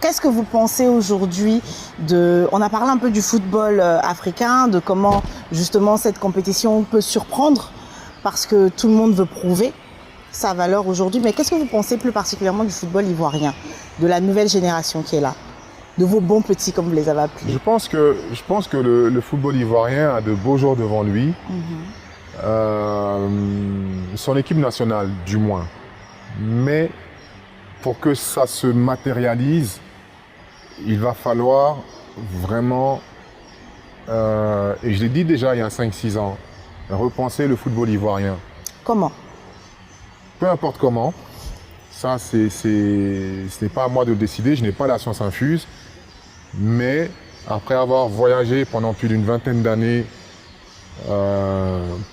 Qu'est-ce que vous pensez aujourd'hui on a parlé un peu du football africain, de comment justement cette compétition peut surprendre parce que tout le monde veut prouver sa valeur aujourd'hui. Mais qu'est-ce que vous pensez plus particulièrement du football ivoirien, de la nouvelle génération qui est là, de vos bons petits comme vous les avez appelés? Je pense que le football ivoirien a de beaux jours devant lui. Son équipe nationale, du moins. Mais pour que ça se matérialise, il va falloir vraiment, et je l'ai dit déjà il y a 5-6 ans, repenser le football ivoirien. Comment? Peu importe comment, ça ce n'est pas à moi de décider, je n'ai pas la science infuse, mais après avoir voyagé pendant plus d'une vingtaine d'années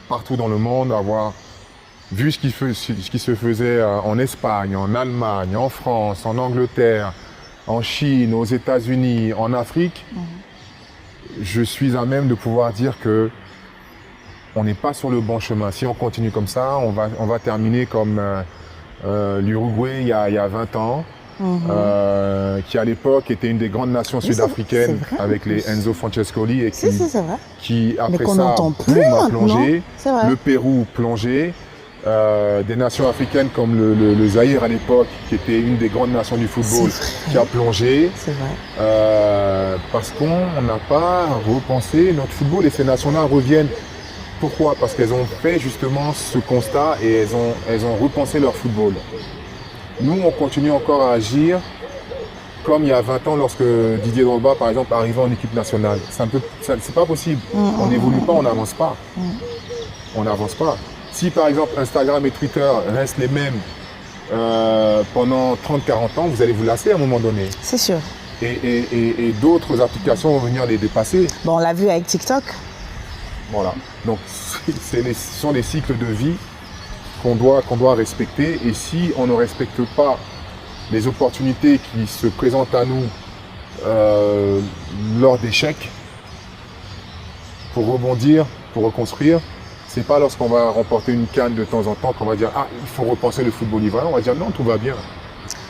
partout dans le monde, avoir vu ce qui se faisait en Espagne, en Allemagne, en France, en Angleterre, en Chine, aux États-Unis, en Afrique, je suis à même de pouvoir dire que on n'est pas sur le bon chemin. Si on continue comme ça, on va terminer comme l'Uruguay il y a 20 ans, qui à l'époque était une des grandes nations sud-africaines avec les Enzo Francescoli et qui après ça a plongé, le Pérou plongé, des nations africaines comme le Zaïre à l'époque, qui était une des grandes nations du football, qui a plongé. C'est vrai. Parce qu'on n'a pas repensé notre football et ces nations-là reviennent. Pourquoi? Parce qu'elles ont fait justement ce constat et elles ont repensé leur football. Nous, on continue encore à agir comme il y a 20 ans lorsque Didier Drogba, par exemple, arrivait en équipe nationale. C'est pas possible. On n'évolue pas, on n'avance pas. On n'avance pas. Si par exemple Instagram et Twitter restent les mêmes pendant 30-40 ans, vous allez vous lasser à un moment donné. C'est sûr. Et d'autres applications vont venir les dépasser. Bon, on l'a vu avec TikTok. Voilà. Donc ce sont des cycles de vie qu'on doit respecter. Et si on ne respecte pas les opportunités qui se présentent à nous lors d'échecs, pour rebondir, pour reconstruire, c'est pas lorsqu'on va remporter une canne de temps en temps qu'on va dire « Ah, il faut repenser le football ivoirien ». On va dire « Non, tout va bien ».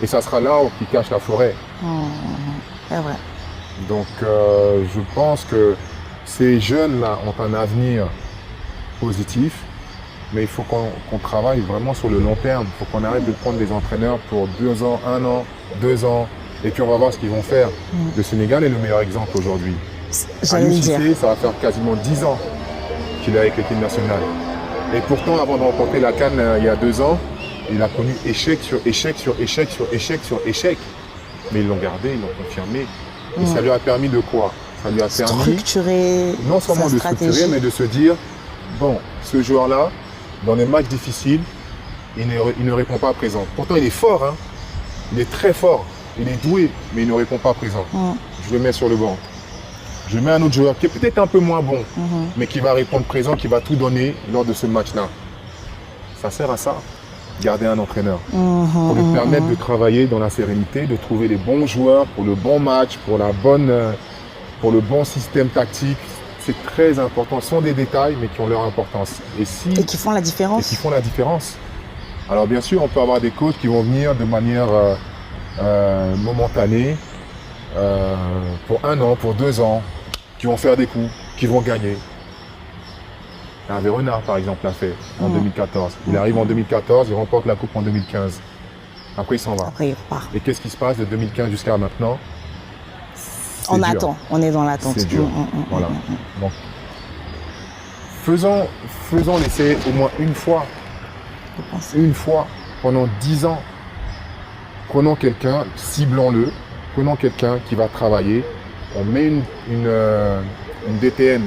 Et ça sera l'arbre qui cache la forêt. C'est vrai. Donc je pense que ces jeunes-là ont un avenir positif, mais il faut qu'on travaille vraiment sur le long terme. Il faut qu'on arrête de prendre des entraîneurs pour 2 ans, 1 an, 2 ans, et puis on va voir ce qu'ils vont faire. Le Sénégal est le meilleur exemple aujourd'hui. J'allais dire. Ça va faire quasiment 10 ans qu'il est avec l'équipe nationale. Et pourtant, avant de remporter la CAN il y a 2 ans, il a connu échec sur échec sur échec sur échec sur échec. Mais ils l'ont gardé, ils l'ont confirmé. Et ça lui a permis de quoi? Ça lui a permis structurer non seulement de structurer, mais de se dire, bon, ce joueur-là, dans les matchs difficiles, il ne répond pas présent. Pourtant, il est fort, hein. Il est très fort, il est doué, mais il ne répond pas présent. Je le mets sur le banc. Je mets un autre joueur qui est peut-être un peu moins bon, mais qui va répondre présent, qui va tout donner lors de ce match-là. Ça sert à ça, garder un entraîneur, pour lui permettre de travailler dans la sérénité, de trouver les bons joueurs pour le bon match, pour le bon système tactique. C'est très important. Ce sont des détails, mais qui ont leur importance. Et qui font la différence. Et qui font la différence. Alors bien sûr, on peut avoir des coachs qui vont venir de manière momentanée, pour 1 an, pour 2 ans, qui vont faire des coups, qui vont gagner. Hervé Renard, par exemple, l'a fait en 2014. Il arrive en 2014, il remporte la coupe en 2015. Après, il s'en va. Après, il repart. Et qu'est-ce qui se passe de 2015 jusqu'à maintenant? On attend, on est dans l'attente. C'est dur. Voilà. Donc, faisons l'essai au moins une fois. Une fois, pendant 10 ans. Prenons quelqu'un, ciblons-le. Prenons quelqu'un qui va travailler. On met une DTN,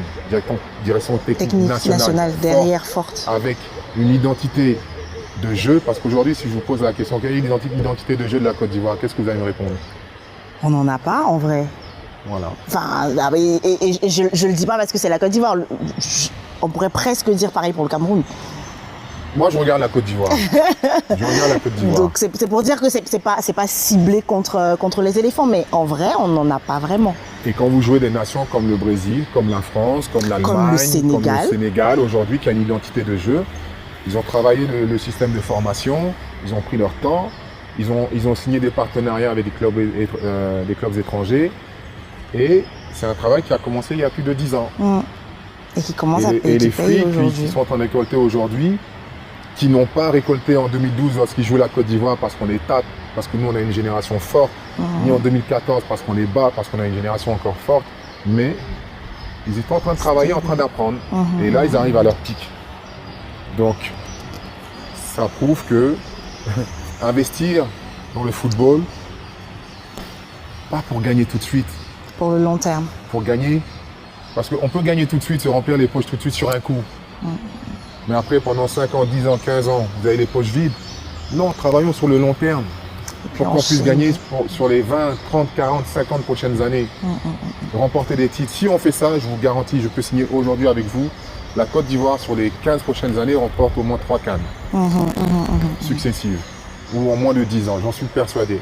direction technique nationale derrière forte. Avec une identité de jeu. Parce qu'aujourd'hui, si je vous pose la question, quelle est l'identité de jeu de la Côte d'Ivoire, qu'est-ce que vous allez me répondre? On n'en a pas, en vrai. Voilà. Enfin, et je le dis pas parce que c'est la Côte d'Ivoire. On pourrait presque dire pareil pour le Cameroun. Moi, je regarde la Côte d'Ivoire. Donc, c'est pour dire que c'est pas ciblé contre les éléphants, mais en vrai, on n'en a pas vraiment. Et quand vous jouez des nations comme le Brésil, comme la France, comme l'Allemagne, comme le Sénégal, aujourd'hui, qui a une identité de jeu, ils ont travaillé le système de formation, ils ont pris leur temps, Ils ont signé des partenariats avec des clubs étrangers. Et c'est un travail qui a commencé il y a plus de 10 ans. Et qui commence à Et payer, les qui paye fruits qui aujourd'hui. sont en train de récolter aujourd'hui, qui n'ont pas récolté en 2012 lorsqu'ils jouaient la Côte d'Ivoire parce qu'on les tape, parce que nous on a une génération forte, ni en 2014 parce qu'on les bat, parce qu'on a une génération encore forte, mais ils étaient en train de travailler, en train d'apprendre. Et là, ils arrivent à leur pic. Donc, ça prouve que investir dans le football, pas pour gagner tout de suite, Pour le long terme. pour gagner, parce qu'on peut gagner tout de suite, se remplir les poches tout de suite sur un coup. Mais après, pendant 5 ans, 10 ans, 15 ans, vous avez les poches vides. Non, travaillons sur le long terme. Pour qu'on puisse gagner sur les 20, 30, 40, 50 prochaines années. Remporter des titres. Si on fait ça, je vous garantis, je peux signer aujourd'hui avec vous, la Côte d'Ivoire sur les 15 prochaines années remporte au moins 3 CAN successives. Ou en moins de 10 ans, j'en suis persuadé.